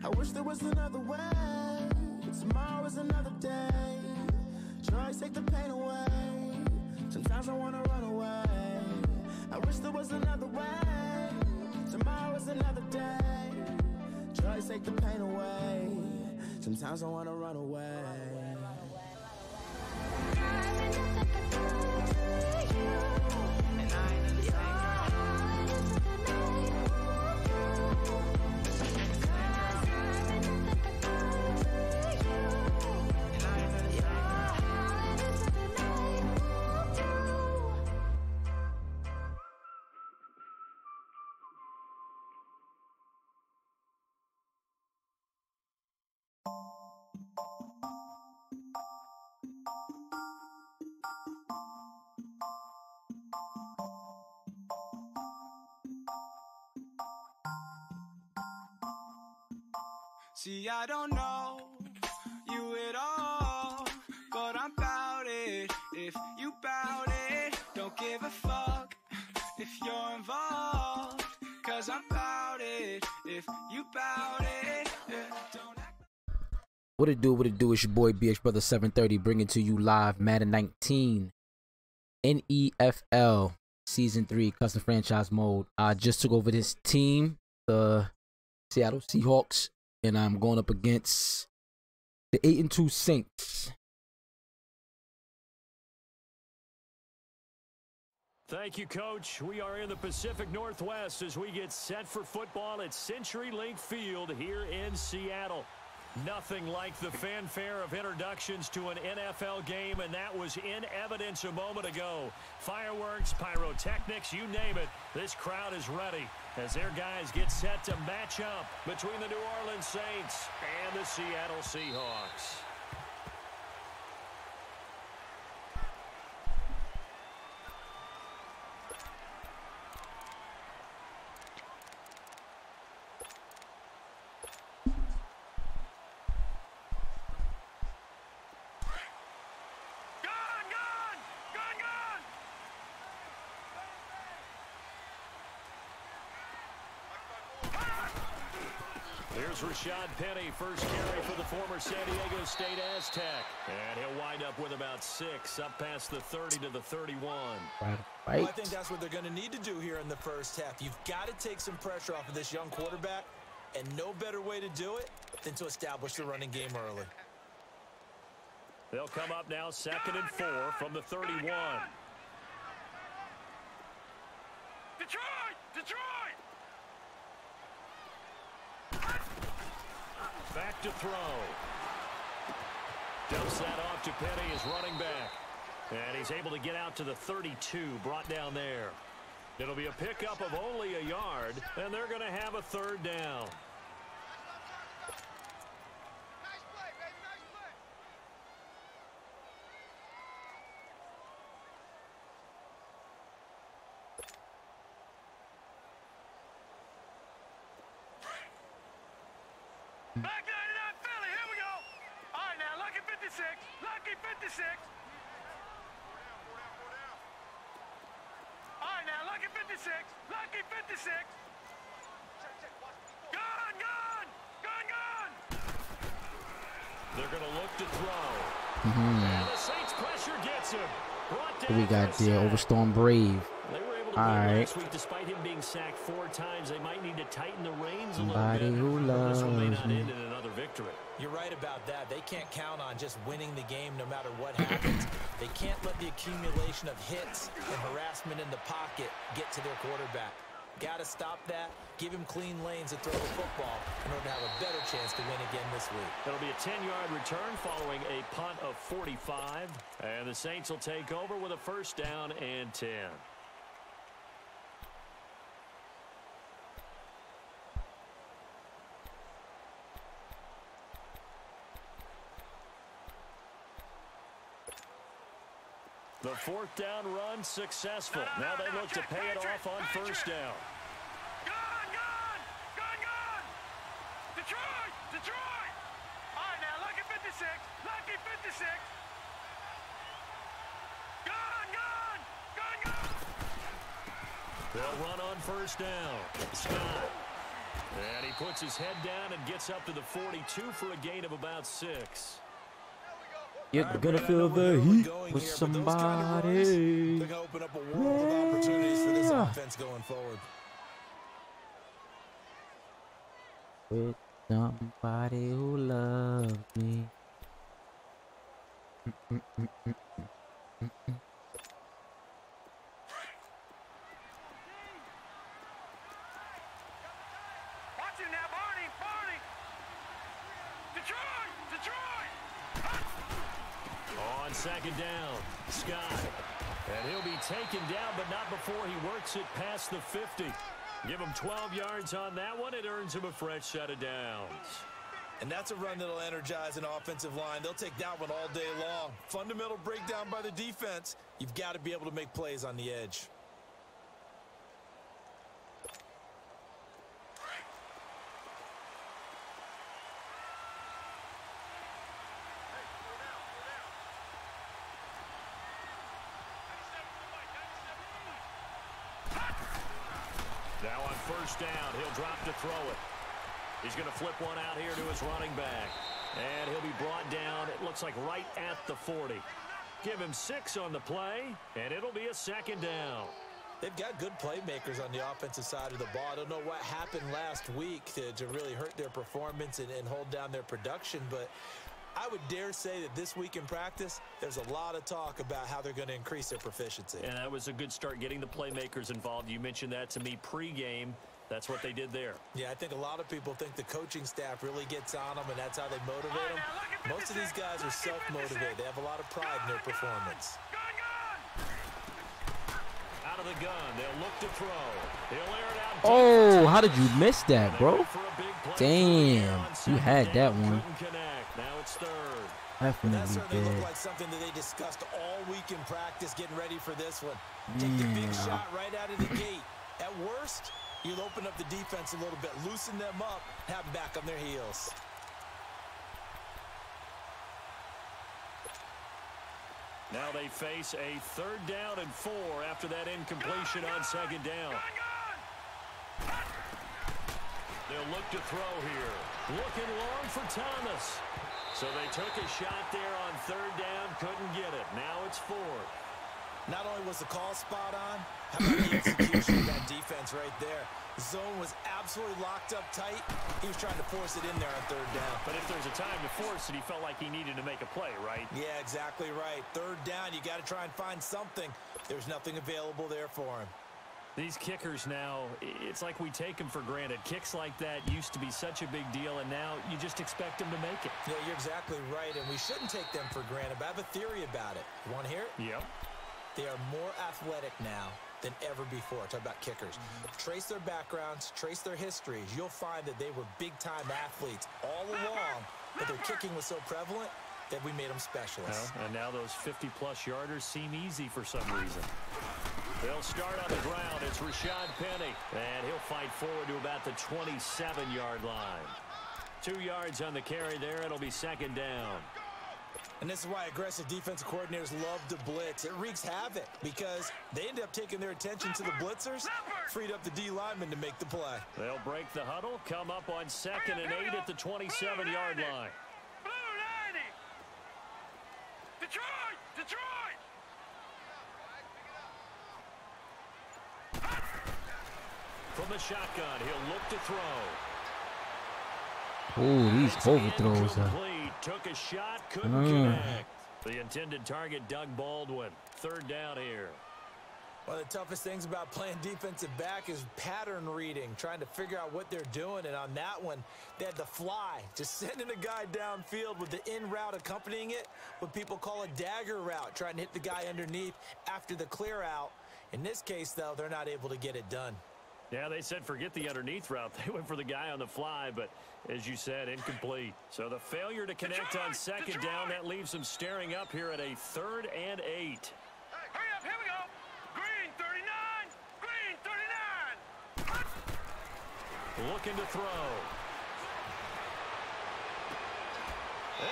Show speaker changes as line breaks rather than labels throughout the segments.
I wish there was another way. Tomorrow is another day. Drugs take the pain away. Sometimes I wanna run away. I wish there was another way. Tomorrow is another day. Drugs take the pain away. Sometimes I wanna run away.
See, I don't know you at all, but I'm bout it. If you bout it, don't give a fuck if you're involved, cause I'm bout it. If you bout it, don't act.
What it do, it's your boy BX Brother 730 bringing to you live Madden 19 NEFL Season 3 Custom Franchise Mode. I just took over this team, the Seattle Seahawks, and I'm going up against the 8-2 Saints.
Thank you, Coach. We are in the Pacific Northwest as we get set for football at CenturyLink Field here in Seattle. Nothing like the fanfare of introductions to an NFL game, and that was in evidence a moment ago. Fireworks, pyrotechnics, you name it. This crowd is ready as their guys get set to match up between the New Orleans Saints and the Seattle Seahawks. Here's Rashad Penny, first carry for the former San Diego State Aztec. And he'll wind up with about 6, up past the 30 to the 31.
Right.
Well, I think that's what they're going to need to do here in the first half. You've got to take some pressure off of this young quarterback, and no better way to do it than to establish the running game early.
They'll come up now 2nd and 4 from the 31. Detroit! Back to throw. Dumps that off to Penny as running back. And he's able to get out to the 32, brought down there. It'll be a pickup of only a yard, and they're going to have a 3rd down.
Nice play, baby, nice play. Back 99 Philly, here we go. All right, now, lucky 56. Lucky 56. All right, now, lucky 56. Lucky 56. Gun!
They're going to look to throw. And the Saints pressure gets him.
What we got there? Overstorm Brave.
They were able to
All
win
right.
last week despite him being sacked 4 times. They might need to tighten the reins a little
Somebody
bit.
who loves
This one may not
me.
end in another victory.
You're right about that. They can't count on just winning the game no matter what happens. They can't let the accumulation of hits and harassment in the pocket get to their quarterback. Got to stop that, give him clean lanes to throw the football in order to have a better chance to win again this week.
It'll be a 10-yard return following a punt of 45. And the Saints will take over with a 1st down and 10. The 4th down run successful. Now they look to pay it off on 1st down.
Gun! Detroit! All right, now, lucky 56. Lucky 56. Gun!
They'll run on 1st down. Scott. And he puts his head down and gets up to the 42 for a gain of about 6.
You're gonna feel the heat with somebody.
They're going to open up a world of opportunities for this offense going forward.
With somebody who loves me.
Watch him now, Barney, Barney. Detroit, Detroit.
On second down, Scott. And he'll be taken down, but not before he works it past the 50. Give him 12 yards on that one. It earns him a fresh set of downs.
And that's a run that'll energize an offensive line. They'll take that one all day long. Fundamental breakdown by the defense. You've got to be able to make plays on the edge.
Now on first down, he'll drop to throw it. He's going to flip one out here to his running back. And he'll be brought down, it looks like right at the 40. Give him 6 on the play, and it'll be a second down.
They've got good playmakers on the offensive side of the ball. I don't know what happened last week to really hurt their performance and hold down their production, but I would dare say that this week in practice, there's a lot of talk about how they're going to increase their proficiency.
And that was a good start, getting the playmakers involved. You mentioned that to me pregame. That's what they did there.
Yeah, I think a lot of people think the coaching staff really gets on them, and that's how they motivate them. Most of these guys are self-motivated. They have a lot of pride in their performance.
Out of the gun, they'll look to throw. He'll air it out.
Oh, how did you miss that, bro? Damn, you had that one.
Now it's third.
Definitely
that certainly
did.
looked like something that they discussed all week in practice, getting ready for this one. Take the big shot right out of the gate. At worst, you'll open up the defense a little bit, loosen them up, have them back on their heels.
Now they face a 3rd down and 4 after that incompletion on second down. They'll look to throw here. Looking long for Thomas. So they took a shot there on 3rd down, couldn't get it. Now it's 4th.
Not only was the call spot on, how about the execution of that defense right there? The zone was absolutely locked up tight. He was trying to force it in there on 3rd down.
But if there's a time to force it, he felt like he needed to make a play, right?
Yeah, exactly right. 3rd down, you got to try and find something. There's nothing available there for him.
These kickers now, it's like we take them for granted. Kicks like that used to be such a big deal, and now you just expect them to make it.
Yeah, you're exactly right, and we shouldn't take them for granted, but I have a theory about it. You want to hear it?
Yep.
They are more athletic now than ever before. Talk about kickers. Trace their backgrounds, trace their histories. You'll find that they were big-time athletes all along, but their kicking was so prevalent that we made them specialists.
Well, and now those 50-plus yarders seem easy for some reason. They'll start on the ground. It's Rashad Penny, and he'll fight forward to about the 27-yard line. 2 yards on the carry there. It'll be second down.
And this is why aggressive defensive coordinators love to blitz. It wreaks havoc because they end up taking their attention to the blitzers, freed up the D lineman to make the play.
They'll break the huddle, come up on 2nd and 8 at the 27-yard line.
Blue 90. Detroit, Detroit.
From the shotgun, he'll look to throw.
Oh, these overthrows.
Incomplete. Took a shot, couldn't connect. The intended target, Doug Baldwin. 3rd down here.
One of the toughest things about playing defensive back is pattern reading, trying to figure out what they're doing. And on that one, they had the fly, just sending a guy downfield with the in route accompanying it, what people call a dagger route, trying to hit the guy underneath after the clear out. In this case, though, they're not able to get it done.
Yeah, they said forget the underneath route. They went for the guy on the fly, but as you said, incomplete. So the failure to connect on 2nd down, that leaves them staring up here at a 3rd and 8.
Hurry up, here we go. Green 39, green 39.
Looking to throw.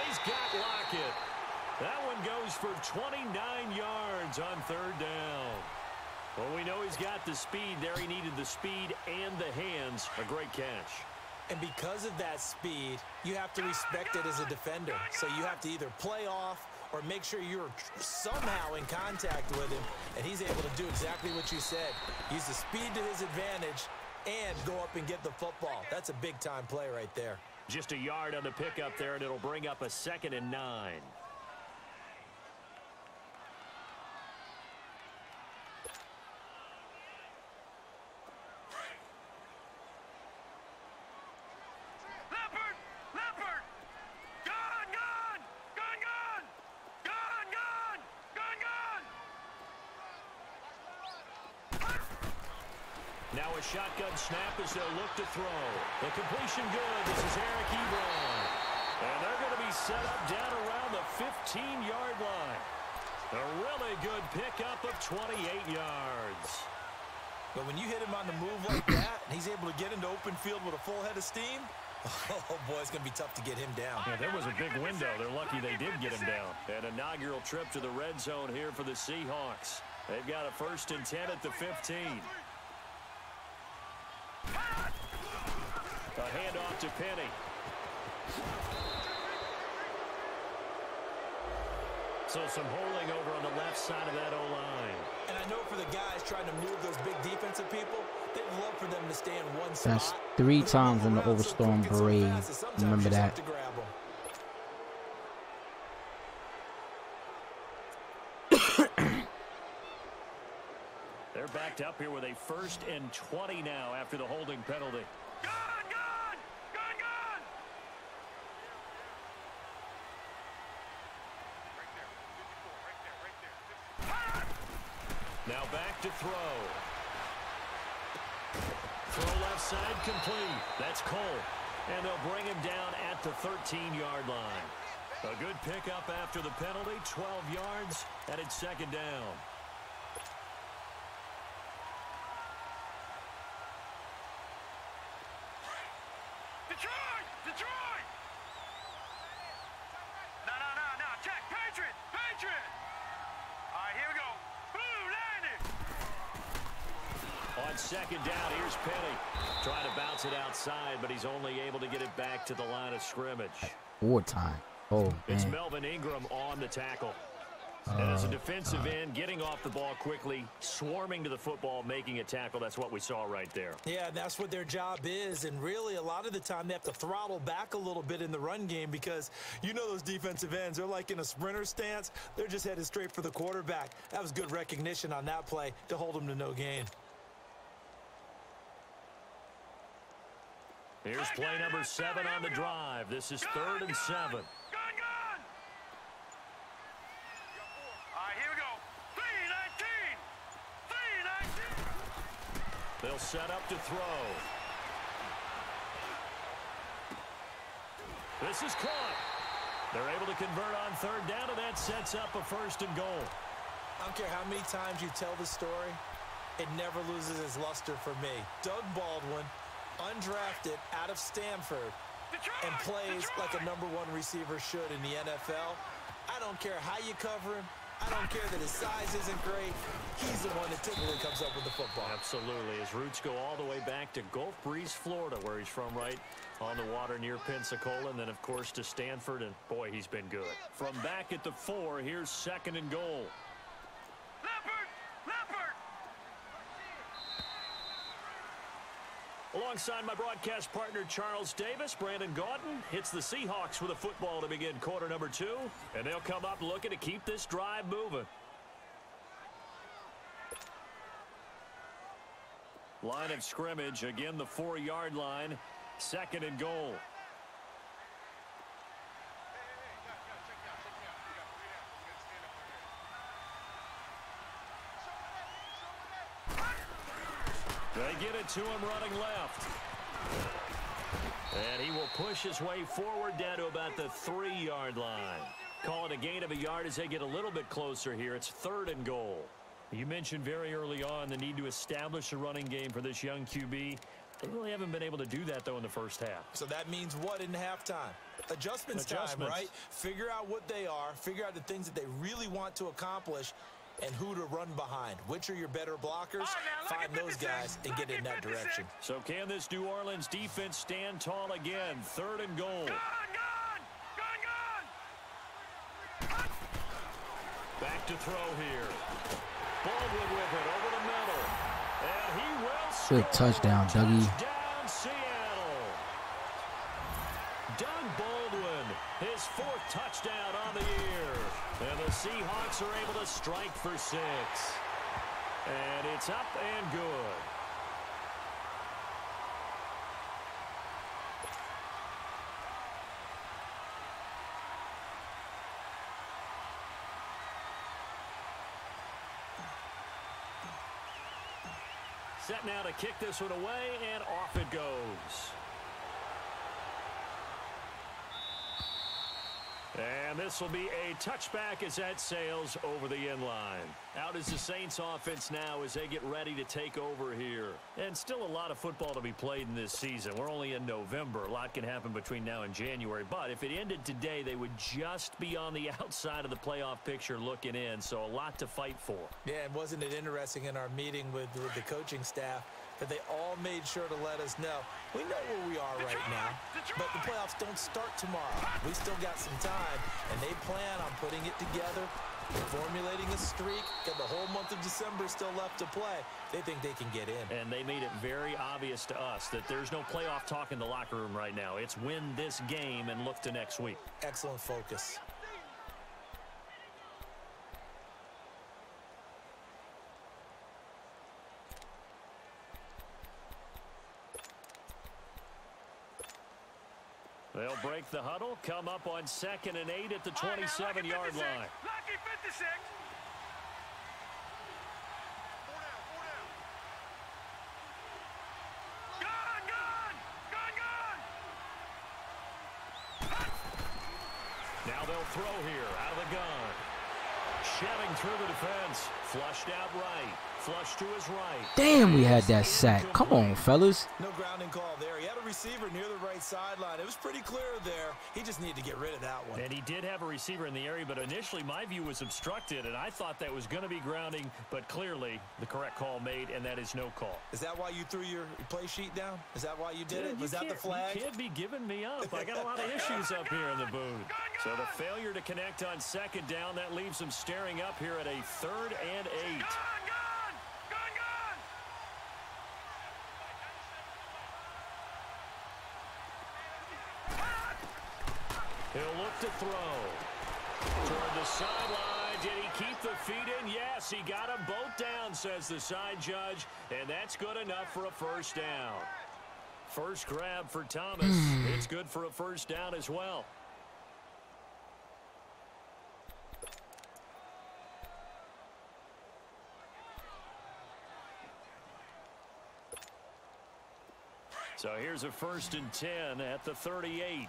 He's got Lockett. That one goes for 29 yards on 3rd down. Well, we know he's got the speed there. He needed the speed and the hands. A great catch.
And because of that speed, you have to respect it as a defender. So you have to either play off or make sure you're somehow in contact with him, and he's able to do exactly what you said. Use the speed to his advantage and go up and get the football. That's a big-time play right there.
Just a yard on the pickup there, and it'll bring up a 2nd and 9. Now a shotgun snap as they'll look to throw. The completion good. This is Eric Ebron. And they're going to be set up down around the 15-yard line. A really good pickup of 28 yards.
But when you hit him on the move like that, and he's able to get into open field with a full head of steam, oh, boy, it's going to be tough to get him down.
Yeah, there was a big window. They're lucky they did get him down. An inaugural trip to the red zone here for the Seahawks. They've got a 1st and 10 at the 15. A handoff to Penny. So some holding over on the left side of that O-line.
And I know for the guys trying to move those big defensive people, they'd love for them to stay in one spot.
That's 3 times in the Overstorm Parade. Remember that.
They're backed up here with a 1st and 20 now after the holding penalty. Now back to throw. Throw left side complete. That's Cole. And they'll bring him down at the 13-yard line. A good pickup after the penalty. 12 yards, and it's 2nd down.
Detroit! No, check. Patriot! All right, here we go. Blue, landed!
On 2nd down, here's Penny. Trying to bounce it outside, but he's only able to get it back to the line of scrimmage.
4 time. Oh, man.
It's Melvin Ingram on the tackle. And as a defensive end, getting off the ball quickly, swarming to the football, making a tackle, that's what we saw right there.
Yeah, that's what their job is. And really, a lot of the time, they have to throttle back a little bit in the run game because you know those defensive ends, they're like in a sprinter stance. They're just headed straight for the quarterback. That was good recognition on that play to hold them to no gain.
Here's play number 7 on the drive. This is 3rd and 7. They'll set up to throw. This is caught. They're able to convert on 3rd down, and that sets up a 1st and goal.
I don't care how many times you tell the story, it never loses its luster for me. Doug Baldwin, undrafted out of Stanford, and plays like a #1 receiver should in the NFL. I don't care how you cover him. I don't care that his size isn't great. He's the one that typically comes up with the football.
Absolutely. His roots go all the way back to Gulf Breeze, Florida, where he's from, right on the water near Pensacola, and then, of course, to Stanford, and, boy, he's been good. From back at the 4, here's 2nd and goal. Alongside my broadcast partner, Charles Davis, Brandon Gaudin hits the Seahawks with a football to begin quarter number 2, and they'll come up looking to keep this drive moving. Line of scrimmage, again the 4-yard line, 2nd and goal. They get it to him running left. And he will push his way forward down to about the 3-yard line. Call it a gain of a yard as they get a little bit closer here. It's 3rd and goal. You mentioned very early on the need to establish a running game for this young QB. They really haven't been able to do that, though, in the first half.
So that means what in halftime? Adjustments time, right? Figure out what they are. Figure out the things that they really want to accomplish. and who to run behind. Which are your better blockers? Find those guys and get in that direction.
So can this New Orleans defense stand tall again? 3rd and goal. Back to throw here. Baldwin with it over the middle. And he will score.
Good touchdown, Dougie.
Touchdown, Seattle. Doug Baldwin, his 4th touchdown on the year. And the Seahawks are able to strike for 6. And it's up and good. Set now to kick this one away, and off it goes. And this will be a touchback as that sails over the end line. Out is the Saints offense now as they get ready to take over here. And still a lot of football to be played in this season. We're only in November. A lot can happen between now and January. But if it ended today, they would just be on the outside of the playoff picture looking in. So a lot to fight for.
Yeah, and wasn't it interesting in our meeting with the coaching staff that they all made sure to let us know we know where we are right now, but the playoffs don't start tomorrow. We still got some time, and they plan on putting it together, formulating a streak, got the whole month of December still left to play. They think they can get in.
And they made it very obvious to us that there's no playoff talk in the locker room right now. It's win this game and look to next week.
Excellent focus.
They'll break the huddle, come up on 2nd and 8 at the 27-yard line.
Lucky 56.
Now they'll throw here out of the gun. Shoving through the defense. Flushed out right. Flushed to his right.
Damn, we had that sack. Come on, fellas.
No grounding call there. He had a receiver near the right sideline. It was pretty clear there. He just needed to get rid of that one.
And he did have a receiver in the area, but initially my view was obstructed, and I thought that was going to be grounding, but clearly the correct call made, and that is no call.
Is that why you threw your play sheet down? Is that why you did it? Was that the flag?
You can't be giving me up. I got a lot of issues up here in the booth. So the failure to connect on 2nd down, that leaves them staring up here at a 3rd and 8. He'll look to throw. Toward the sideline. Did he keep the feet in? Yes, he got them both down, says the side judge. And that's good enough for a 1st down. First grab for Thomas. It's good for a 1st down as well. So here's a 1st and 10 at the 38.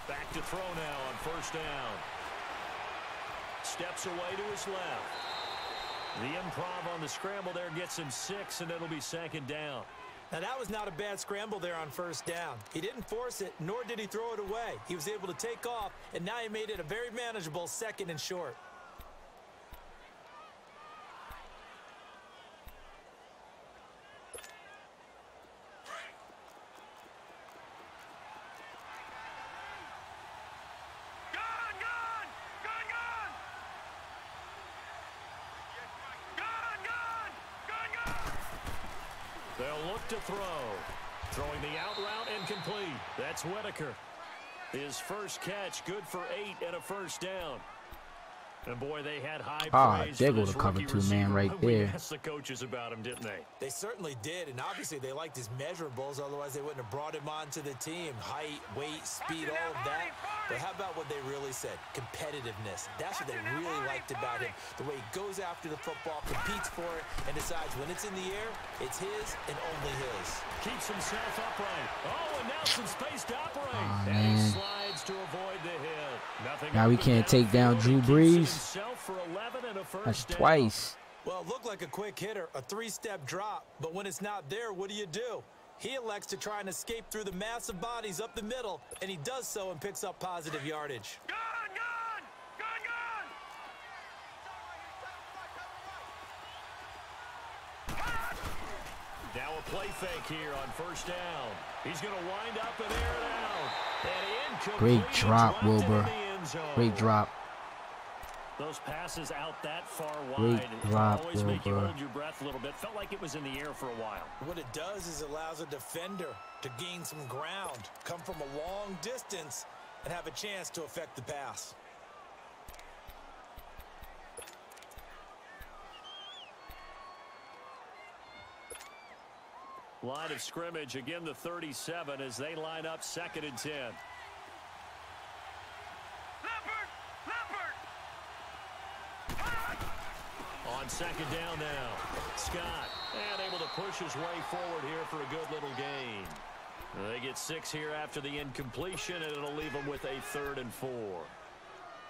Back to throw now on 1st down. Steps away to his left. The improv on the scramble there gets him 6, and it'll be 2nd down.
Now, that was not a bad scramble there on 1st down. He didn't force it, nor did he throw it away. He was able to take off, and now he made it a very manageable 2nd and short.
They'll look to throw. Throwing the out route and complete. That's Whitaker. His first catch, good for 8 and a 1st down. And boy, they had high praise
there
for
go
this
the cover
rookie
2 man
receiver.
right
We
there.
asked the coaches about him, didn't they?
They certainly did, and obviously they liked his measurables. Otherwise, they wouldn't have brought him onto the team. Height, weight, speed, all of that. But how about what they really said? Competitiveness. That's what they really liked about him. The way he goes after the football, competes for it, and decides when it's in the air, it's his and only his.
Keeps himself upright. Oh, and now some space to operate.
Oh,
and he
man.
slides to avoid the hit. Nothing
Now we
open
can't take down
downfield.
Drew
He keeps it
Brees.
himself for 11 and a 1st
That's
down.
twice.
Well, it looked like a quick hitter, a 3-step drop. But when it's not there, what do? He elects to try and escape through the massive bodies up the middle, and he does so and picks up positive yardage.
Gun!
Now a play fake here on first down. He's going to wind up and air it out. And incomplete.
Great drop, Wilbur. Great drop.
Those passes out that far
Great
wide
drop,
always make you
Wilbur.
hold your breath a little bit. Felt like it was in the air for a while.
What it does is it allows a defender to gain some ground, come from a long distance, and have a chance to affect the pass.
Line of scrimmage, again the 37 as they line up 2nd and 10. On 2nd down now, Scott, and able to push his way forward here for a good little gain. They get 6 here after the incompletion, and it'll leave them with a 3rd and 4.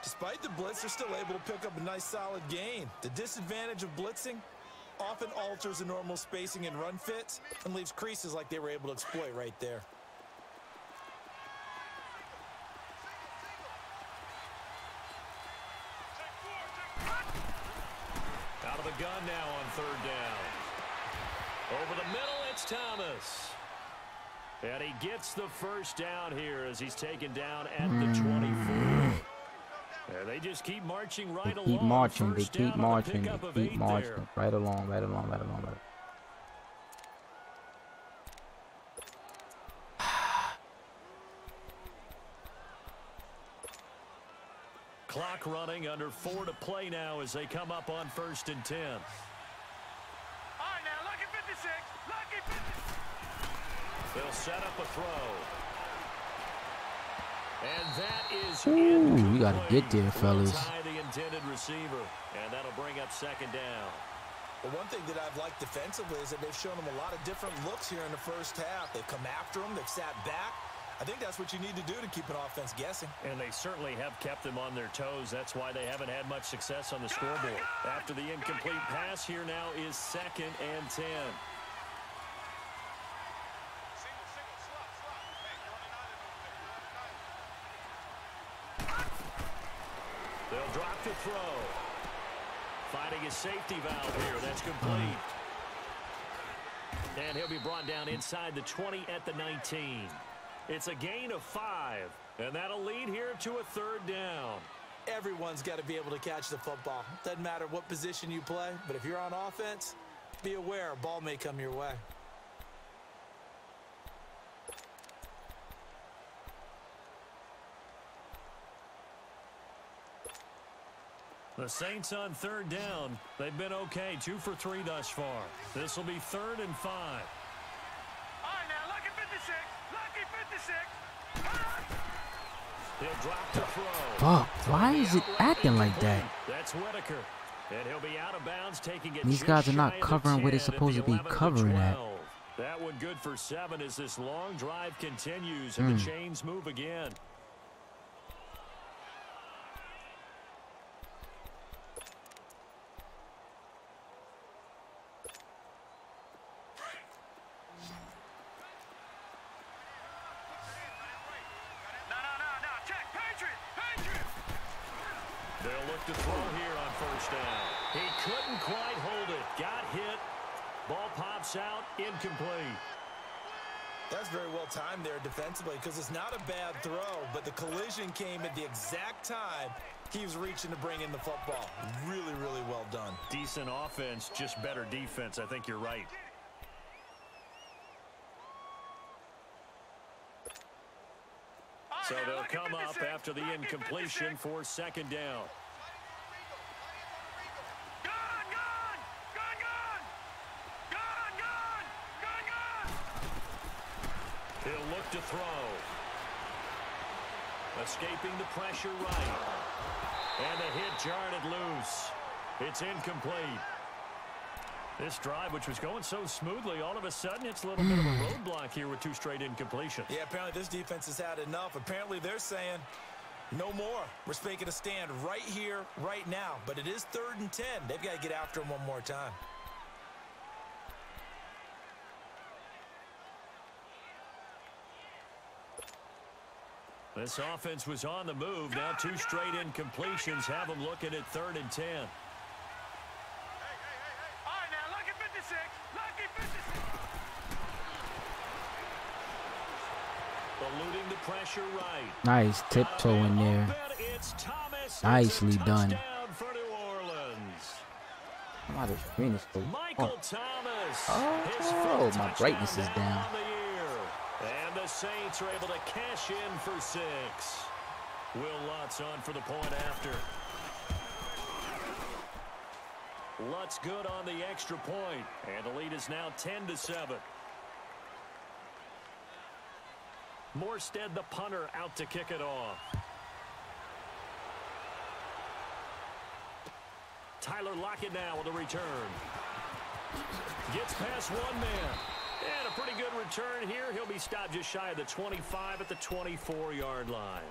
Despite the blitz, they're still able to pick up a nice solid gain. The disadvantage of blitzing often alters the normal spacing and run fits and leaves creases like they were able to exploit right there.
Out of the gun now on 3rd down. Over the middle, it's Thomas. And he gets the first down here as he's taken down at the 24. Yeah, they just keep marching right along.
Keep marching. They
First
keep
down on the
marching. They
pickup of
keep
8
marching.
there.
Right along. Right along. Right along. Right.
Clock running, under 4 to play now as they come up on 1st and 10.
All right, now, lucky 56. Lucky 56.
They'll set up a throw. And that is
Ooh, we gotta get there, fellas.
Tie the intended receiver, and that'll bring up 2nd down.
But one thing that I've liked defensively is that they've shown them a lot of different looks here in the first half. They've come after them. They've sat back. I think that's what you need to do to keep an offense guessing.
And they certainly have kept them on their toes. That's why they haven't had much success on the scoreboard. After the incomplete pass, here now is 2nd and 10. They'll drop to throw. Finding his safety valve here. That's complete. And he'll be brought down inside the 20 at the 19. It's a gain of 5, and that'll lead here to a 3rd down.
Everyone's got to be able to catch the football. Doesn't matter what position you play, but if you're on offense, be aware a ball may come your way.
The Saints on 3rd down. They've been okay, 2 for 3 thus far. This will be 3rd and 5.
All right, now, lucky 56. Lucky 56.
He'll drop to throw.
Fuck, why is it acting like that?
That's Whitaker. And he'll be out of bounds, taking it.
These guys are not covering where they're supposed to be covering at.
That one good for 7 as this long drive continues and the chains move again. They'll look to throw here on 1st down. He couldn't quite hold it. Got hit. Ball pops out. Incomplete.
That's very well timed there defensively because it's not a bad throw, but the collision came at the exact time he was reaching to bring in the football. Really, really well done.
Decent offense, just better defense. I think you're right. So they'll come up after the incompletion for 2nd down. He'll look to throw. Escaping the pressure right. And the hit jarred it loose. It's incomplete. This drive, which was going so smoothly, all of a sudden it's a little bit of a roadblock here with 2 straight incompletions.
Yeah, apparently this defense has had enough. Apparently they're saying, no more. We're making a stand right here, right now. But it is 3rd and 10. They've got to get after him one more time.
This offense was on the move. Now 2 straight incompletions have them looking at 3rd and 10.
All right, now, lucky 56. Lucky 56.
Eluding the pressure right.
Nice tiptoe in there. Nicely done.
For New Orleans.
Wow, the screen is so.
Michael Thomas.
Oh, my brightness is down.
And the Saints are able to cash in for 6. Will Lutz on for the point after. Lutz good on the extra point. And the lead is now 10-7. Morstead, the punter, out to kick it off. Tyler Lockett now with a return. Gets past one man. And a pretty good return here. He'll be stopped just shy of the 25 at the 24-yard line.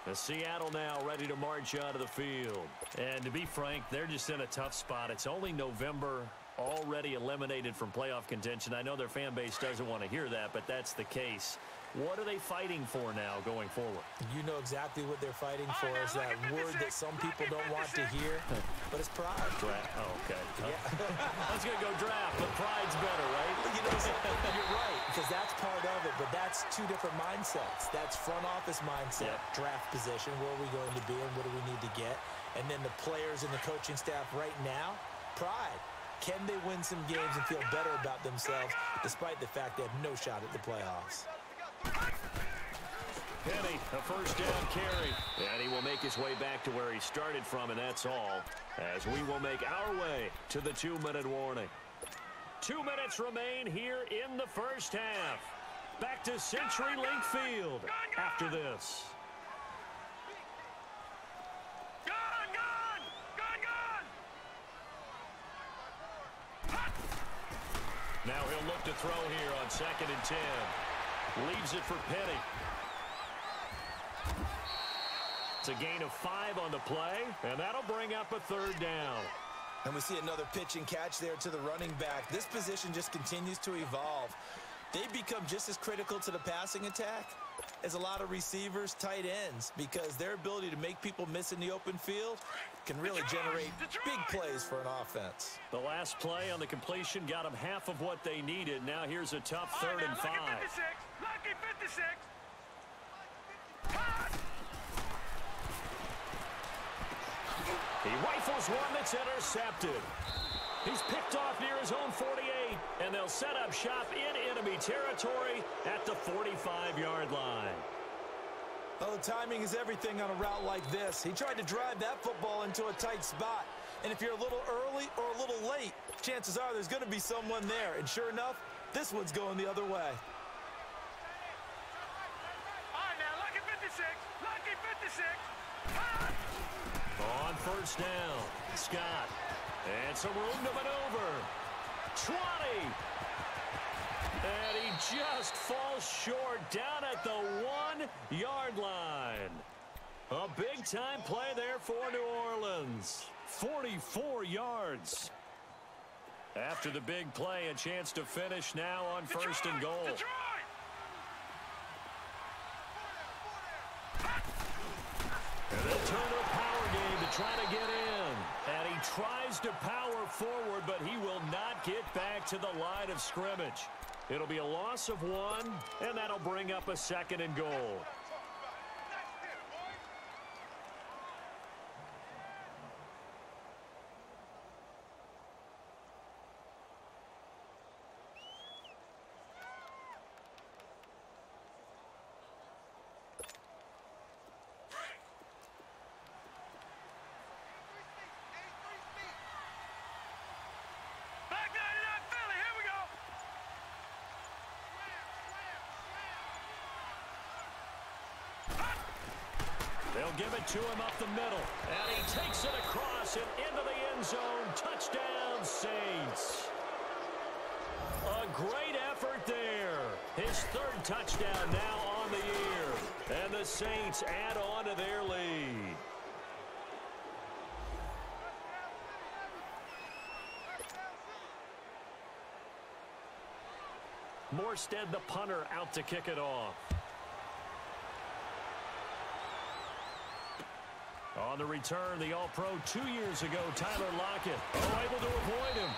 The Seattle now ready to march out of the field. And to be frank, they're just in a tough spot. It's only November, already eliminated from playoff contention. I know their fan base doesn't want to hear that, but that's the case. What are they fighting for now going forward?
You know exactly what they're fighting for. Is that word that some people don't want to hear, but it's pride.
Draft. Oh, okay.
Yeah.
I was going to go draft, but pride's better, right?
You know, you're right, because that's part of it, but that's 2 different mindsets. That's front office mindset, draft position, where are we going to be and what do we need to get? And then the players and the coaching staff right now, pride. Can they win some games and feel better about themselves despite the fact they have no shot at the playoffs?
Penny, a first down carry. And he will make his way back to where he started from, and that's all. As we will make our way to the 2-minute warning. 2 minutes remain here in the first half. Back to CenturyLink Field after this. Now he'll look to throw here on 2nd and 10. Leaves it for Penny. It's a gain of 5 on the play, and that'll bring up a 3rd down.
And we see another pitch and catch there to the running back. This position just continues to evolve. They've become just as critical to the passing attack as a lot of receivers, tight ends, because their ability to make people miss in the open field can really generate big plays for an offense.
The last play on the completion got them half of what they needed. Now here's a tough 3rd and 5.
Lucky 56.
He rifles one that's intercepted. He's picked off near his own 48, and they'll set up shop in enemy territory at the 45-yard line.
Well, the timing is everything on a route like this. He tried to drive that football into a tight spot. And if you're a little early or a little late, chances are there's going to be someone there. And sure enough, this one's going the other way.
All right, now, lucky 56. Lucky 56.
On first down, Scott. And some room to maneuver. 20. And he just falls short down at the 1-yard line. A big-time play there for New Orleans. 44 yards. After the big play, a chance to finish now on 1st and goal. And they'll turn to a power game to try to get in. And he tries to power forward, but he will not get back to the line of scrimmage. It'll be a loss of 1, and that'll bring up a 2nd and goal. They'll give it to him up the middle. And he takes it across and into the end zone. Touchdown, Saints. A great effort there. His 3rd touchdown now on the year. And the Saints add on to their lead. Morstead, the punter, out to kick it off. On the return, the All-Pro 2 years ago, Tyler Lockett, able to avoid him.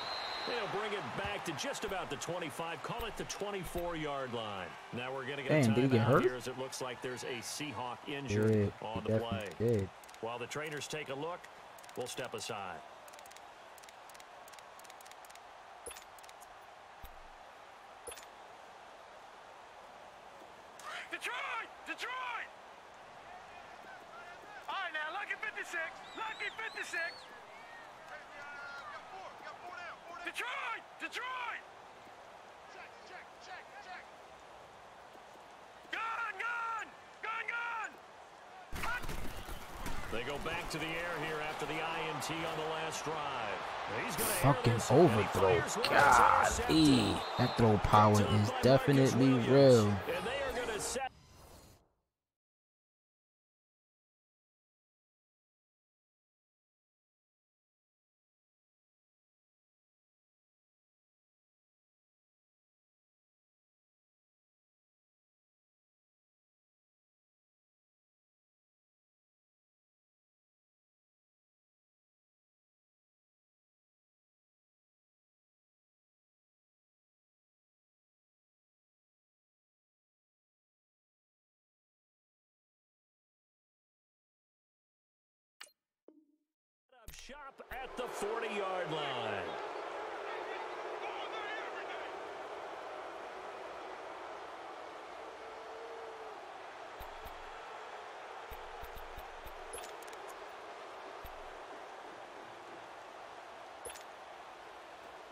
They'll bring it back to just about the 25, call it the 24-yard line. Now we're going to get a timeout here as it looks like there's a Seahawk injury on the play. While the trainers take a look, we'll step aside.
Detroit! Detroit! All right, now, Lucky 56. Lucky 56. Detroit! Detroit! Check. Gun!
They go back to the air here after the INT on the last drive. He's gonna
fucking overthrow. God, that throw power is definitely real.
And they are going to set. Shop at the 40-yard line.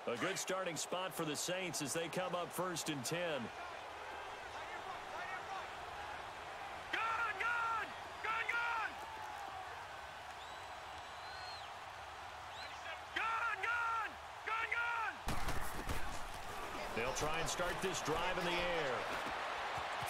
A good starting spot for the Saints as they come up 1st and 10. They'll try and start this drive in the air.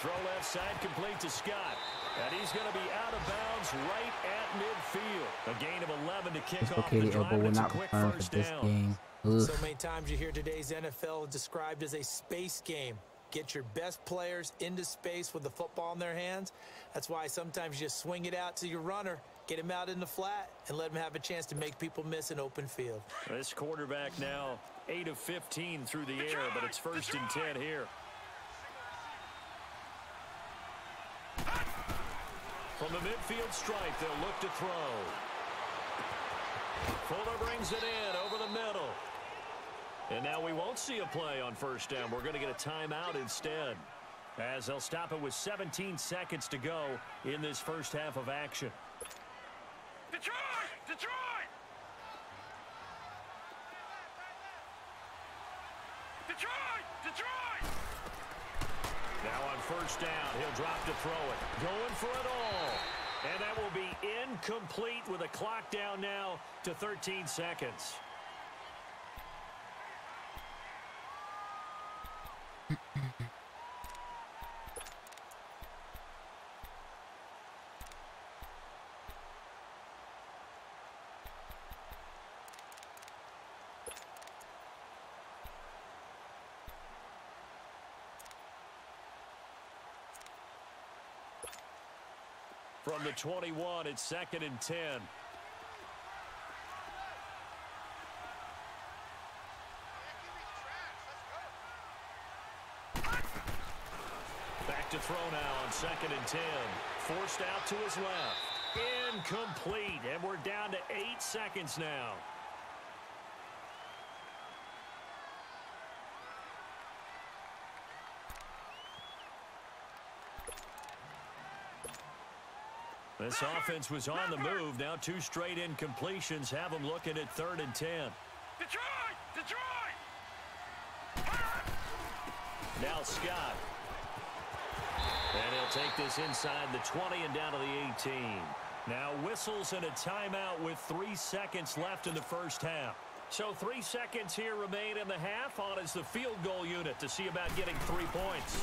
Throw left side complete to Scott. And he's going to be out of bounds right at midfield. A gain of 11 to kick off the drive. And it's a quick first down.
So many times you hear today's NFL described as a space game. Get your best players into space with the football in their hands. That's why sometimes you just swing it out to your runner, get him out in the flat, and let him have a chance to make people miss an open field.
This quarterback now 8 of 15 through the air, but it's 1st and 10 here. From the midfield stripe, they'll look to throw. Fuller brings it in over the middle. And now we won't see a play on 1st down. We're going to get a timeout instead, as they'll stop it with 17 seconds to go in this first half of action.
Detroit! Detroit! Detroit! Detroit!
Now on 1st down, he'll drop to throw it. Going for it all. And that will be incomplete with a clock down now to 13 seconds. From the 21, it's 2nd and 10. Back to throw now on 2nd and 10. Forced out to his left. Incomplete, and we're down to 8 seconds now. This offense was on the move. Now 2 straight incompletions have them looking at 3rd and 10.
Detroit! Detroit!
Now Scott. And he'll take this inside the 20 and down to the 18. Now whistles and a timeout with 3 seconds left in the first half. So 3 seconds here remain in the half. On is the field goal unit to see about getting 3 points.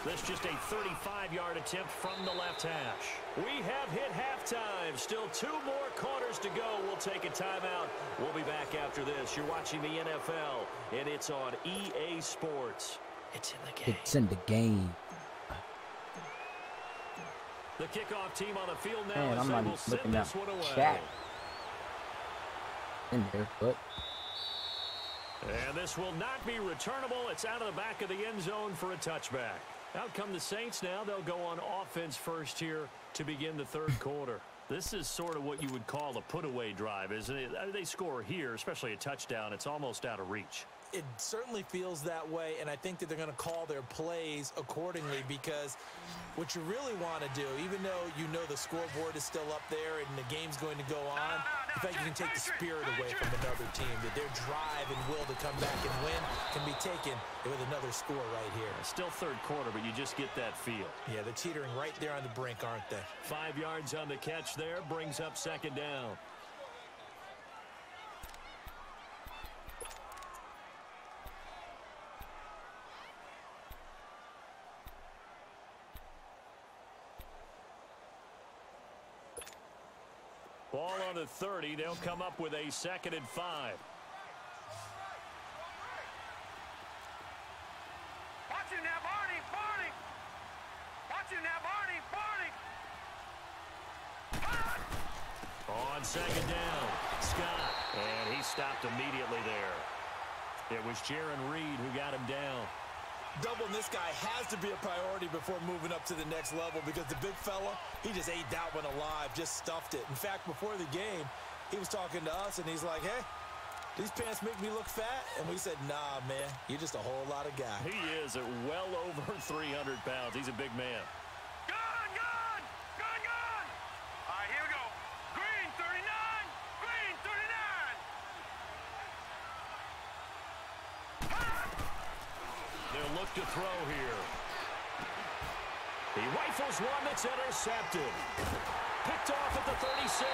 This just a 35-yard attempt from the left hash. We have hit halftime. Still 2 more quarters to go. We'll take a timeout. We'll be back after this. You're watching the NFL, and it's on EA Sports. It's in the game.
It's in the game.
The kickoff team on the field now.
Man, I'm
as they
not
will send
looking
this
at
one away.
chat in there, but
And this will not be returnable. It's out of the back of the end zone for a touchback. Out come the Saints now. They'll go on offense first here to begin the third quarter. This is sort of what you would call a put-away drive, isn't it? They score here, especially a touchdown. It's almost out of reach.
It certainly feels that way, and I think that they're going to call their plays accordingly, because what you really want to do, even though you know the scoreboard is still up there and the game's going to go on, in fact, you can take the spirit away from another team, that their drive and will to come back and win can be taken with another score right here.
Still third quarter, but you just get that feel.
Yeah, they're teetering right there on the brink, aren't they?
5 yards on the catch there, brings up second down. Ball on the 30. They'll come up with a 2nd and 5.
Watch it now, Barney, Barney. Watch it now, Barney, Barney.
On second down, Scott. And he stopped immediately there. It was Jaron Reed who got him down.
Doubling this guy has to be a priority before moving up to the next level, because the big fella, he just ate that one alive, just stuffed it. In fact, before the game, he was talking to us, and he's like, hey, these pants make me look fat? And we said, nah, man, you're just a whole lot of guy.
He is at well over 300 pounds. He's a big man.
Gun, gun, gun, gun. All right, here we go. Green 39, green 39.
They'll look to throw here. He rifles one that's intercepted. Picked off at the 36.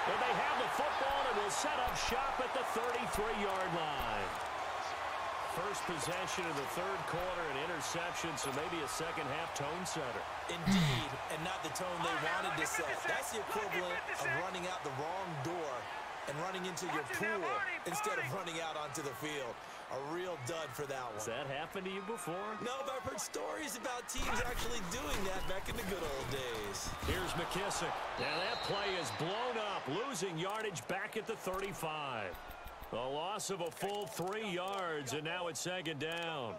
And they have the football and will set up shop at the 33-yard line. First possession of the third quarter, an interception, so maybe a second-half tone setter.
Indeed, and not the tone they wanted to set. That's the equivalent of running out the wrong door and running into your pool instead of running out onto the field. A real dud for that one.
Has that happened to you before?
No, but I've heard stories about teams actually doing that back in the good old days.
Here's McKissick. Now that play is blown up, losing yardage back at the 35. A loss of a full 3 yards, and now it's second down.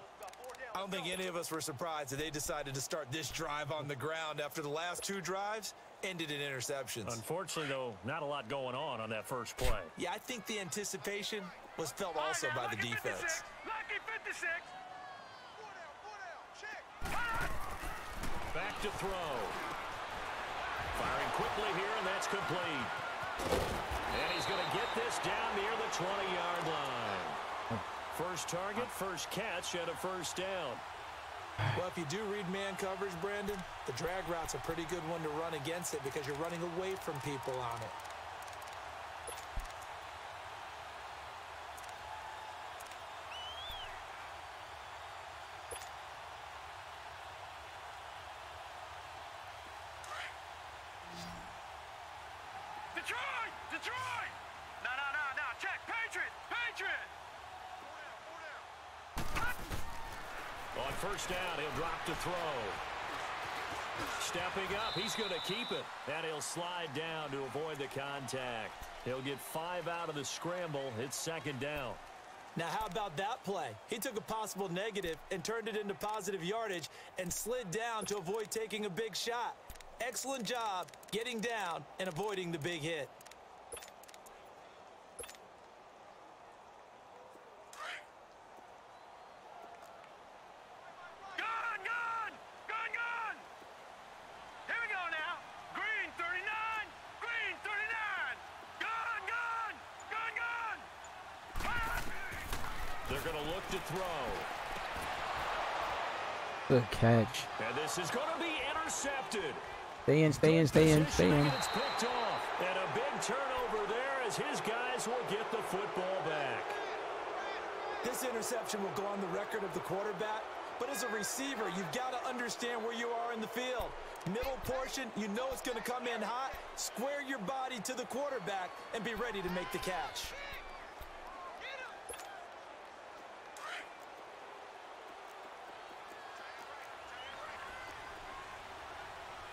I don't think any of us were surprised that they decided to start this drive on the ground after the last 2 drives ended in interceptions.
Unfortunately, though, not a lot going on that first play.
Yeah, I think the anticipation was felt also by the defense.
Lucky 56.
Back to throw. Firing quickly here, and that's complete. And he's going to get this down near the 20-yard line. First target, first catch, and a first down.
Well, if you do read man coverage, Brandon, the drag route's a pretty good one to run against it because you're running away from people on it.
Detroit! Detroit! No, no, no, no. Check. Patriot! Patriot!
On first down, he'll drop to throw. Stepping up, he's going to keep it. And he'll slide down to avoid the contact. He'll get 5 out of the scramble. It's second down.
Now, how about that play? He took a possible negative and turned it into positive yardage and slid down to avoid taking a big shot. Excellent job getting down and avoiding the big hit.
Gun, gun! Gun, gun! Here we go now. Green 39, green 39. Gun, gun! Gun, gun!
They're going to look to throw.
good catch.
And this is going to be intercepted.
Stay in, stay in, stay in, stay in.
It's picked off. And a big turnover there as his guys will get the football back.
This interception will go on the record of the quarterback, but as a receiver, you've got to understand where you are in the field. Middle portion, you know it's going to come in hot. Square your body to the quarterback and be ready to make the catch.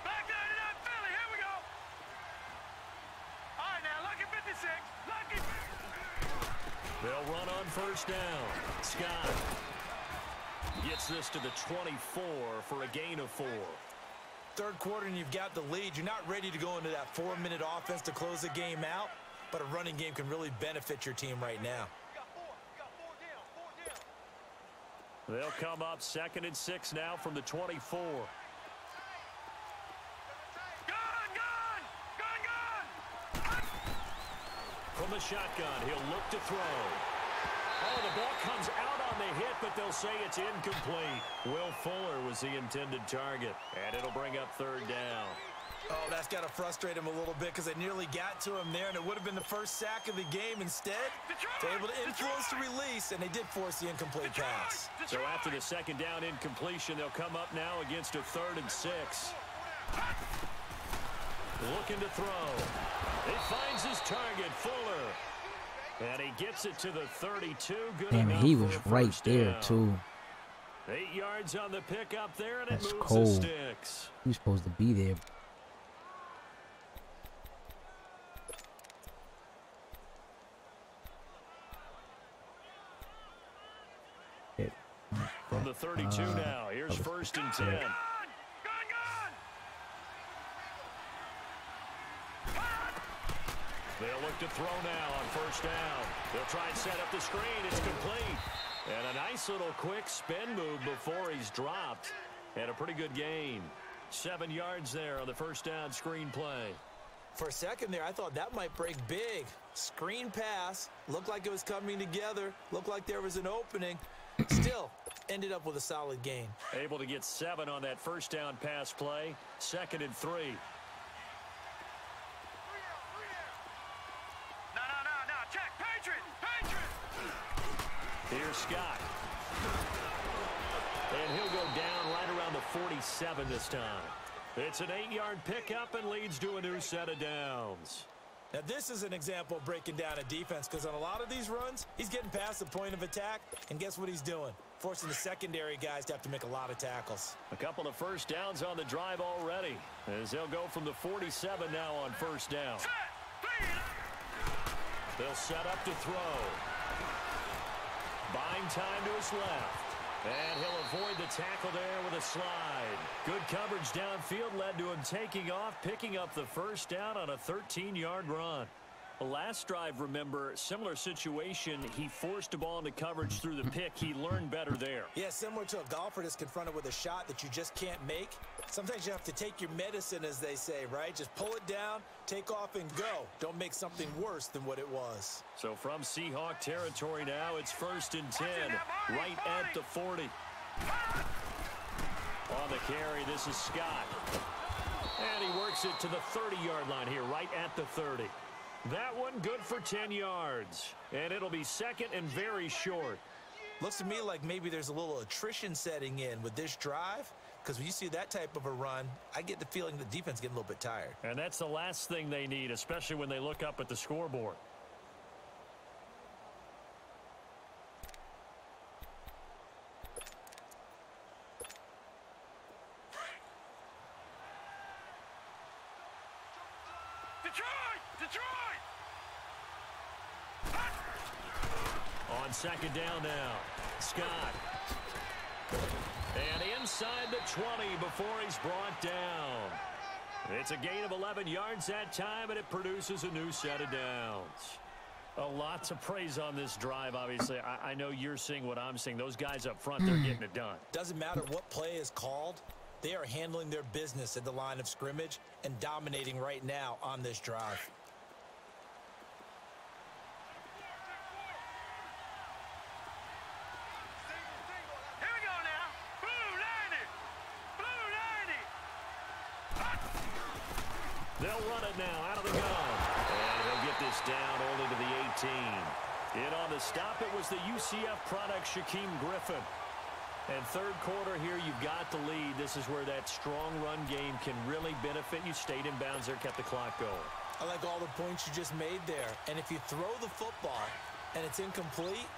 Back 99
They'll run on first down. Scott gets this to the 24 for a gain of 4.
Third quarter and you've got the lead. You're not ready to go into that 4-minute offense to close the game out, but a running game can really benefit your team right now.
They'll come up 2nd and 6 now from the 24. From the shotgun, he'll look to throw. Oh, the ball comes out on the hit, but they'll say it's incomplete. Will Fuller was the intended target, and it'll bring up 3rd down.
Oh, that's got to frustrate him a little bit because they nearly got to him there, and it would have been the first sack of the game. Instead, they're able to influence the release, and they did force the incomplete pass.
So after the 2nd down incompletion, they'll come up now against a 3rd and 6. Looking to throw. He finds his target, Fuller. And he gets it to the 32. Good
Damn,
enough
he
for
was
a
right
first
there,
down.
too.
8 yards on the pickup there, and
That's
it moves
cold.
the sticks.
He was supposed to be there.
From the 32 now, here's 1st and 10. They'll look to throw now on first down. They'll try and set up the screen. It's complete. And a nice little quick spin move before he's dropped. And a pretty good gain. 7 yards there on the first down screen play.
For a second there, I thought that might break big. Screen pass. Looked like it was coming together. Looked like there was an opening. Still, ended up with a solid gain.
Able to get 7 on that first down pass play. 2nd and 3.
Check. Patriot.
Here's Scott. And he'll go down right around the 47 this time. It's an 8-yard pickup and leads to a new set of downs.
Now, this is an example of breaking down a defense because on a lot of these runs, he's getting past the point of attack, and guess what he's doing? Forcing the secondary guys to have to make a lot of tackles.
A couple of first downs on the drive already, as they'll go from the 47 now on first down. They'll set up to throw. Buying time to his left. And he'll avoid the tackle there with a slide. Good coverage downfield led to him taking off, picking up the first down on a 13-yard run. Last drive, remember, similar situation. He forced a ball into coverage through the pick. He learned better there.
Yeah, similar to a golfer that's confronted with a shot that you just can't make. Sometimes you have to take your medicine, as they say, right? Just pull it down, take off, and go. Don't make something worse than what it was.
So from Seahawk territory now, it's 1st and 10, right at the 40. On the carry, this is Scott. And he works it to the 30-yard line here, right at the 30. That one good for 10 yards. And it'll be 2nd and very short.
Looks to me like maybe there's a little attrition setting in with this drive. Because when you see that type of a run, I get the feeling the defense is getting a little bit tired.
And that's the last thing they need, especially when they look up at the scoreboard.
Detroit!
On 2nd down now, Scott. And inside the 20 before he's brought down. It's a gain of 11 yards that time, and it produces a new set of downs. A lot to praise on this drive, obviously. I know you're seeing what I'm seeing. Those guys up front, they're getting it done.
Doesn't matter what play is called. They are handling their business at the line of scrimmage and dominating right now on this drive.
Here we go now. Blue 90.
They'll run it now out of the gun. And he'll get this down only to the 18. In on the stop, it was the UCF product, Shaquem Griffin. And third quarter here, you've got the lead. This is where that strong run game can really benefit you. Stayed in bounds there, kept the clock going.
I like all the points you just made there. And if you throw the football and it's incomplete,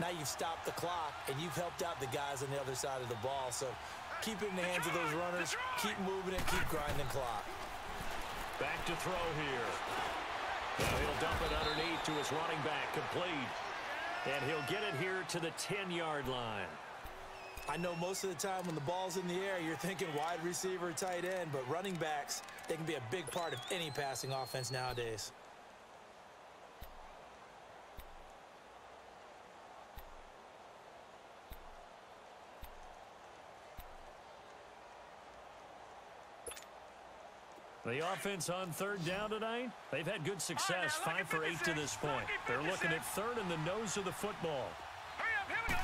now you've stopped the clock and you've helped out the guys on the other side of the ball. So keep it in the hands of those runners. Keep moving it. Keep grinding clock.
Back to throw here. Now he'll dump it underneath to his running back. Complete. And he'll get it here to the 10-yard line.
I know most of the time when the ball's in the air, you're thinking wide receiver, tight end, but running backs, they can be a big part of any passing offense nowadays.
The offense on third down tonight, they've had good success, 5 for 8 to this point. They're looking at third in the nose of the football.
Hurry up, here we go.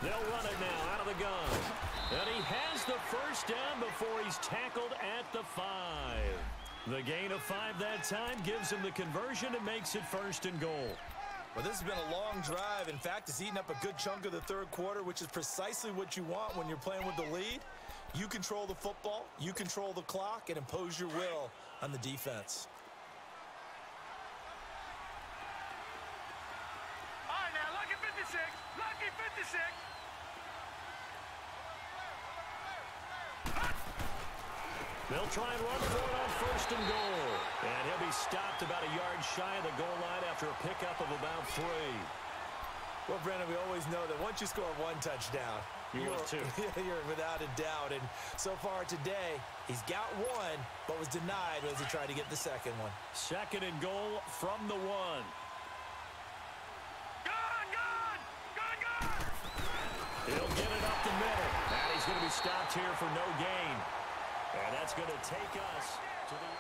They'll run it now out of the gun. And he has the first down before he's tackled at the 5. The gain of 5 that time gives him the conversion and makes it 1st and goal.
Well, this has been a long drive. In fact, it's eaten up a good chunk of the third quarter, which is precisely what you want when you're playing with the lead. You control the football, you control the clock, and impose your will on the defense.
All right, now, lucky 56. Lucky 56.
They'll try and run for it on 1st and goal. And he'll be stopped about a yard shy of the goal line after a pickup of about 3.
Well, Brandon, we always know that once you score one touchdown,
you're
without a doubt. And so far today, he's got one, but was denied as he tried to get the second one.
2nd and goal from the 1. He'll get it up the middle. And he's going to be stopped here for no gain. And that's going to take us to the...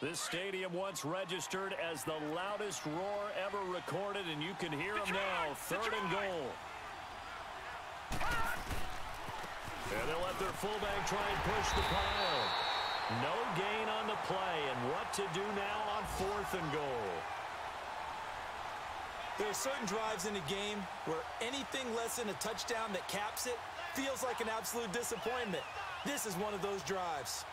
This stadium once registered as the loudest roar ever recorded, and you can hear him now. 3rd and goal. And they'll let their fullback try and push the pile. No gain on the play, and what to do now on 4th and goal.
There are certain drives in a game where anything less than a touchdown that caps it feels like an absolute disappointment. This is one of those drives.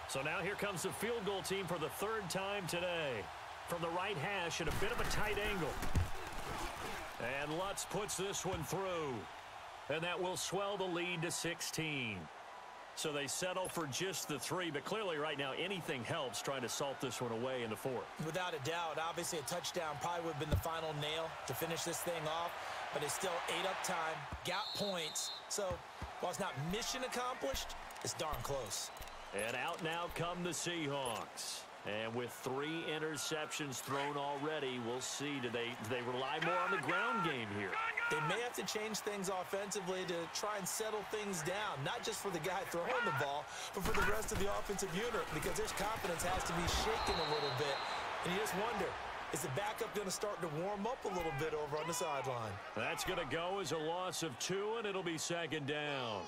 So now here comes the field goal team for the 3rd time today. From the right hash at a bit of a tight angle. And Lutz puts this one through. And that will swell the lead to 16. So they settle for just the 3, but clearly right now anything helps trying to salt this one away in the 4th.
Without a doubt, obviously a touchdown probably would have been the final nail to finish this thing off, but it's still ate up time, got points. So while it's not mission accomplished, it's darn close.
And out now come the Seahawks. And with 3 interceptions thrown already, we'll see. Do they rely more on the ground game here?
They may have to change things offensively to try and settle things down, not just for the guy throwing the ball, but for the rest of the offensive unit, because their confidence has to be shaken a little bit. And you just wonder, is the backup going to start to warm up a little bit over on the sideline?
That's going to go as a loss of 2, and it'll be 2nd down.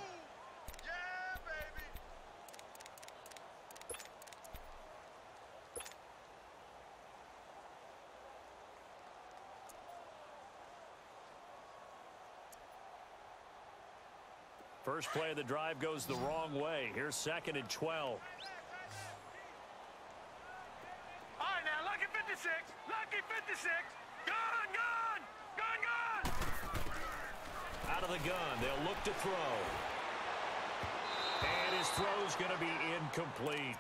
First play of the drive goes the wrong way. Here's 2nd and 12.
All right, now, lucky 56. Lucky 56. Gun, gun, gun, gun.
Out of the gun, they'll look to throw. And his throw's going to be incomplete.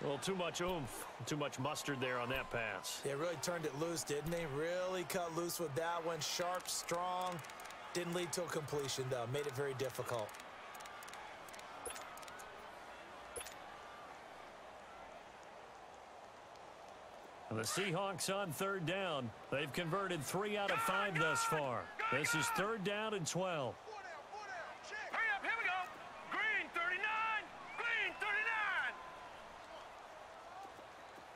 A little too much oomph, too much mustard there on that pass.
They really turned it loose, didn't they? Really cut loose with that one. Sharp, strong. Didn't lead to a completion, though. Made it very difficult.
The Seahawks on 3rd down. They've converted 3 out of 5 thus far. This is 3rd down and 12.
Hurry up, here we go. Green 39. Green 39.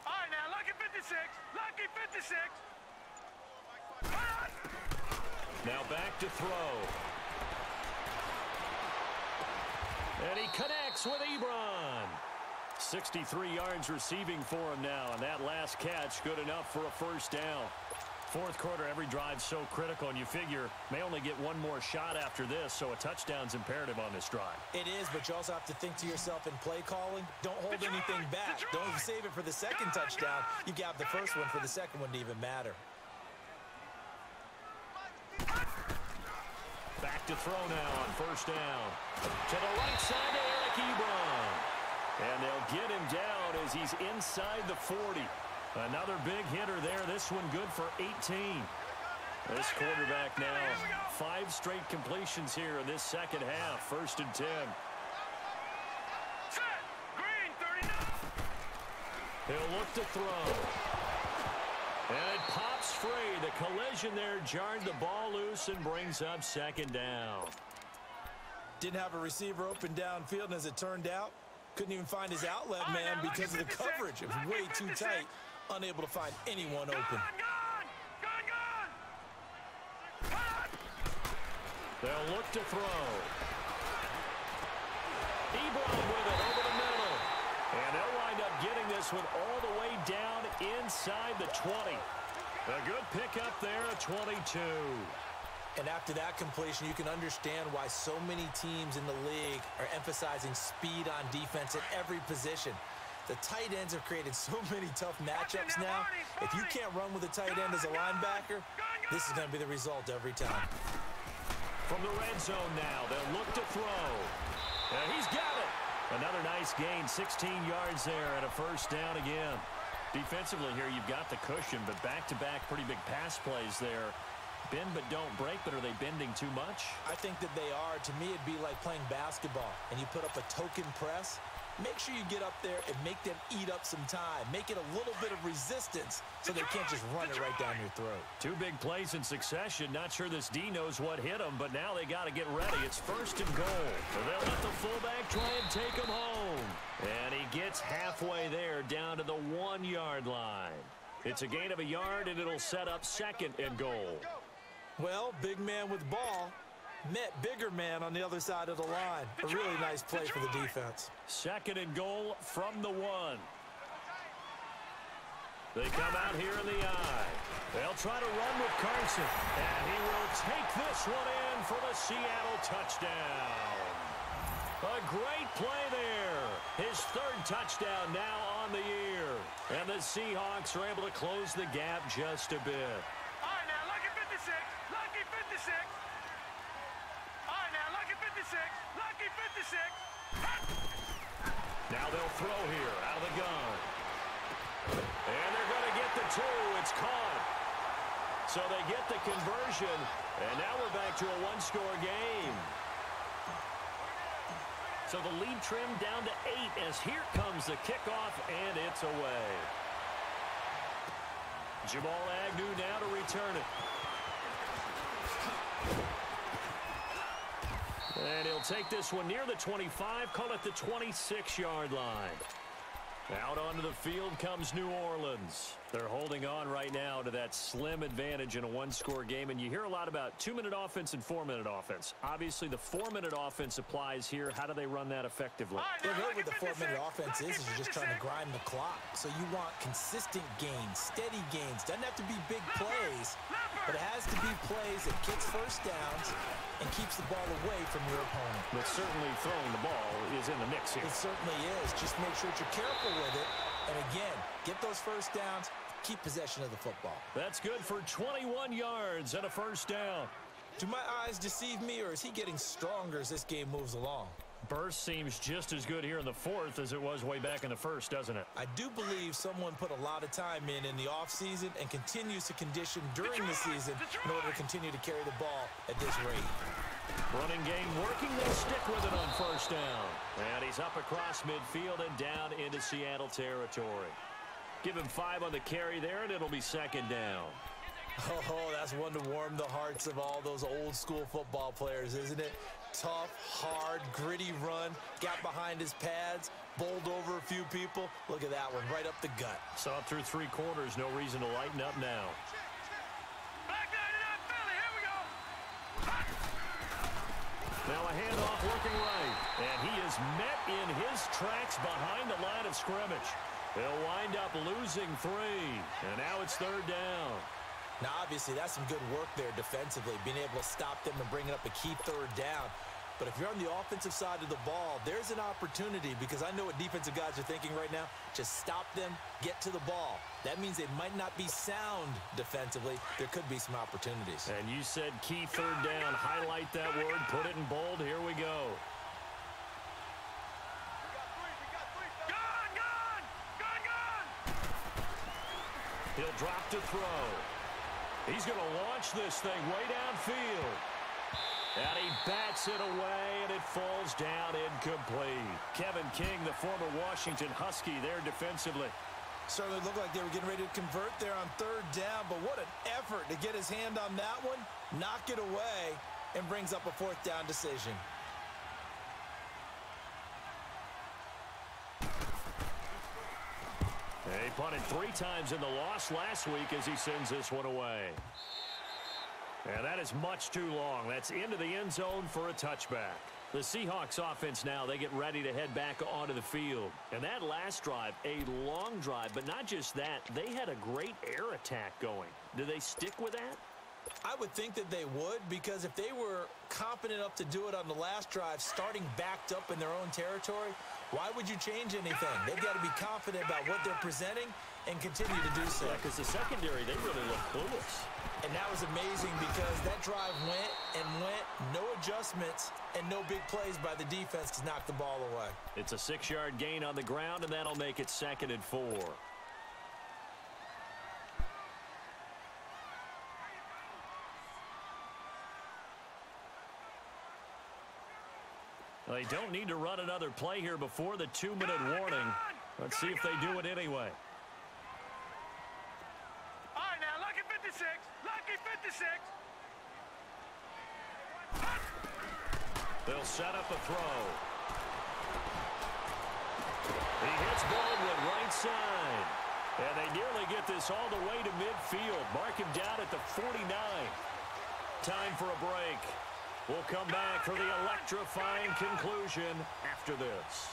All right, now, lucky 56. Lucky 56.
Now back to throw. And he connects with Ebron. 63 yards receiving for him now, and that last catch good enough for a 1st down. fourth quarter, every drive's so critical, and you figure may only get one more shot after this, so a touchdown's imperative on this drive.
It is, but you also have to think to yourself in play calling, don't hold anything back. Don't save it for the second touchdown. You got the first one for the second one to even matter.
Back to throw now on first down. To the right side to Eric Ebron. And they'll get him down as he's inside the 40. Another big hitter there. This one good for 18. This quarterback now 5 straight completions here in this second half. First and 10.
Set. Green, 39.
He'll look to throw. And it pops free. The collision there jarred the ball loose and brings up second down.
Didn't have a receiver open downfield, and as it turned out, couldn't even find his outlet man because of the coverage. It was way too tight. Unable to find anyone open.
They'll look to throw. Ebron with it over the middle. And they'll wind up getting this one all the way down inside the 20. A good pickup there at 22.
And after that completion, you can understand why so many teams in the league are emphasizing speed on defense at every position. The tight ends have created so many tough matchups now. If you can't run with a tight end as a linebacker, this is going to be the result every time.
From the red zone now, they'll look to throw. And he's got it. Another nice gain, 16 yards there and a first down again. Defensively here, you've got the cushion, but back-to-back pretty big pass plays there. Bend but don't break, but are they bending too much?
I think that they are. To me, it'd be like playing basketball, and you put up a token press. Make sure you get up there and make them eat up some time. Make it a little bit of resistance so they can't just run it right down your throat.
2 big plays in succession. Not sure this D knows what hit him, but now they got to get ready. It's first and goal. So they'll let the fullback try and take him home. And he gets halfway there down to the 1-yard line. It's a gain of a yard, and it'll set up second and goal.
Well, big man with ball met bigger man on the other side of the line. A really nice play for the defense.
Second and goal from the 1. They come out here in the eye. They'll try to run with Carson. And he will take this one in for the Seattle touchdown. A great play there. His 3rd touchdown now on the year. And the Seahawks are able to close the gap just a bit.
All right, now, lucky 56. Lucky 56. All right, now, lucky 56. Lucky 56.
Now they'll throw here out of the gun. And they're going to get the 2. It's caught. So they get the conversion. And now we're back to a 1-score game. So the lead trimmed down to 8 as here comes the kickoff, and it's away. Jamal Agnew now to return it. And he'll take this one near the 25, call it the 26-yard line. Out onto the field comes New Orleans. They're holding on right now to that slim advantage in a 1-score game, and you hear a lot about 2-minute offense and 4-minute offense. Obviously, the 4-minute offense applies here. How do they run that effectively?
Yeah, really what the 4-minute offense is you're just trying to grind the clock. So you want consistent gains, steady gains. Doesn't have to be big plays, but it has to be plays that gets first downs and keeps the ball away from your opponent.
But certainly throwing the ball is in the mix here.
It certainly is. Just make sure that you're careful with it. And again, get those first downs, keep possession of the football.
That's good for 21 yards and a first down.
Do my eyes deceive me, or is he getting stronger as this game moves along?
Burst seems just as good here in the 4th as it was way back in the 1st, doesn't it?
I do believe someone put a lot of time in the offseason and continues to condition during the season in order to continue to carry the ball at this rate.
Running game working, they stick with it on first down. And he's up across midfield and down into Seattle territory. Give him 5 on the carry there, and it'll be second down.
Oh, that's one to warm the hearts of all those old school football players, isn't it? Tough, hard, gritty run, got behind his pads, bowled over a few people. Look at that one, right up the gut.
Saw it through 3 quarters, no reason to lighten up now.
Back 99 Philly, here we go.
Now a handoff working right, and he is met in his tracks behind the line of scrimmage. They'll wind up losing 3, and now it's 3rd down.
Now, obviously, that's some good work there defensively, being able to stop them and bringing up a key third down. But if you're on the offensive side of the ball, there's an opportunity, because I know what defensive guys are thinking right now. Just stop them, get to the ball. That means they might not be sound defensively. There could be some opportunities.
And you said key third down. Highlight that word. Put it in bold. Here we go. He'll drop to throw. He's going to launch this thing way downfield. And he bats it away, and it falls down incomplete. Kevin King, the former Washington Husky, there defensively.
Certainly looked like they were getting ready to convert there on third down, but what an effort to get his hand on that one, knock it away, and brings up a fourth down decision.
He punted 3 times in the loss last week as he sends this one away. And that is much too long. That's into the end zone for a touchback. The Seahawks offense now, they get ready to head back onto the field. And that last drive, a long drive, but not just that, they had a great air attack going. Do they stick with that?
I would think that they would, because if they were confident enough to do it on the last drive, starting backed up in their own territory, why would you change anything? They've got to be confident about what they're presenting and continue to do so.
Yeah, because the secondary, they really look clueless.
And that was amazing, because that drive went and went, no adjustments, and no big plays by the defense to knock the ball away.
It's a 6-yard gain on the ground, and that'll make it 2nd and 4. They don't need to run another play here before the 2-minute warning. Let's see if they do it anyway.
All right, now, lucky 56. Lucky 56.
They'll set up a throw. He hits Baldwin right side. And they nearly get this all the way to midfield. Mark him down at the 49. Time for a break. We'll come back for the electrifying conclusion after this.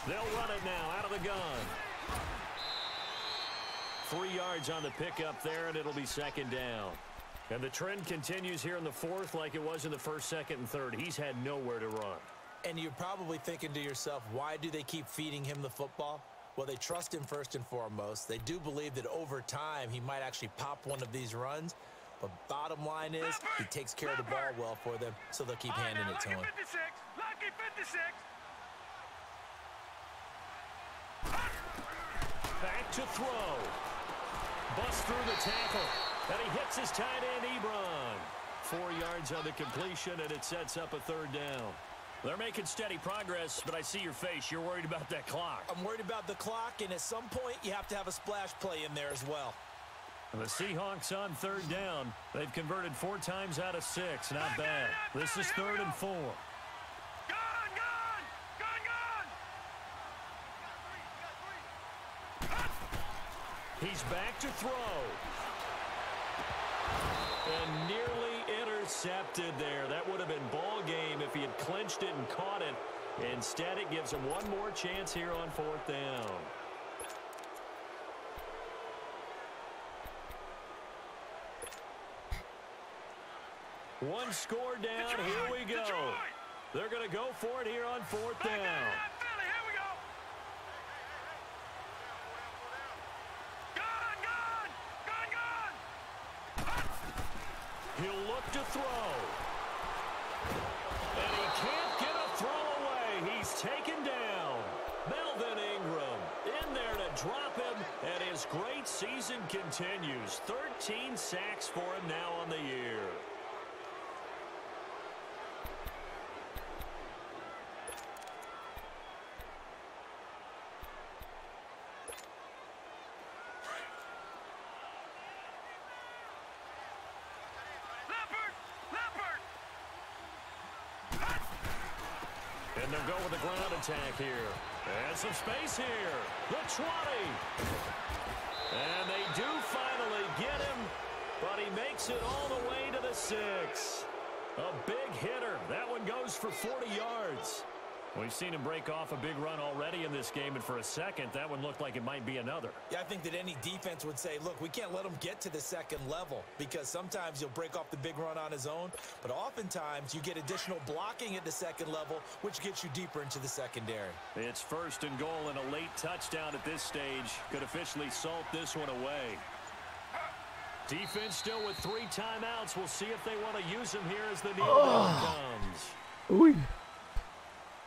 They'll run it now out of the gun. 3 yards on the pickup there, and it'll be 2nd down. And the trend continues here in the 4th like it was in the 1st, 2nd, and 3rd. He's had nowhere to run.
And you're probably thinking to yourself, why do they keep feeding him the football? Well, they trust him first and foremost. They do believe that over time he might actually pop one of these runs. But bottom line is he takes care of the ball well for them, so they'll keep handing it to him.
Lucky 56. Lucky 56.
Back to throw. Busts through the tackle. And he hits his tight end, Ebron. 4 yards on the completion, and it sets up a 3rd down. They're making steady progress, but I see your face. You're worried about that clock.
I'm worried about the clock, and at some point you have to have a splash play in there as well.
And the Seahawks on 3rd down. They've converted 4 times out of 6. Not bad. This is 3rd and 4. He's back to throw. And nearly intercepted there. That would have been ball game if he had clinched it and caught it. Instead, it gives him one more chance here on 4th down. One score down. Here we go. They're going to go for it here on 4th down. He'll look to throw. And he can't get a throw away. He's taken down. Melvin Ingram in there to drop him. And his great season continues. 13 sacks for him now on the year. And they'll go with the ground attack here. And some space here. The 20. And they do finally get him, but he makes it all the way to the 6. A big hitter. That one goes for 40 yards. We've seen him break off a big run already in this game, and for a second, that one looked like it might be another.
Yeah, I think that any defense would say, look, we can't let him get to the second level because sometimes he'll break off the big run on his own, but oftentimes you get additional blocking at the second level, which gets you deeper into the secondary.
It's 1st and goal, and a late touchdown at this stage could officially salt this one away. Defense still with 3 timeouts. We'll see if they want to use them here as the kneel down comes.
Ooh.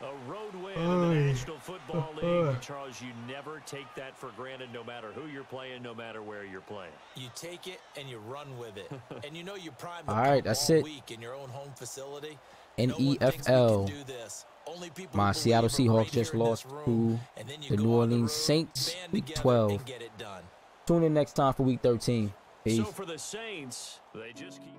A road win in the National Football League. Charles, you never take that for granted no matter who you're playing, no matter where you're playing.
You take it and you run with it. And you know you prime
all right, that's it.
week in your own home facility.
NEFL. My Seattle Seahawks just lost to the New Orleans Saints week 12. Tune in next time for week 13. Peace.
So for the Saints, they just keep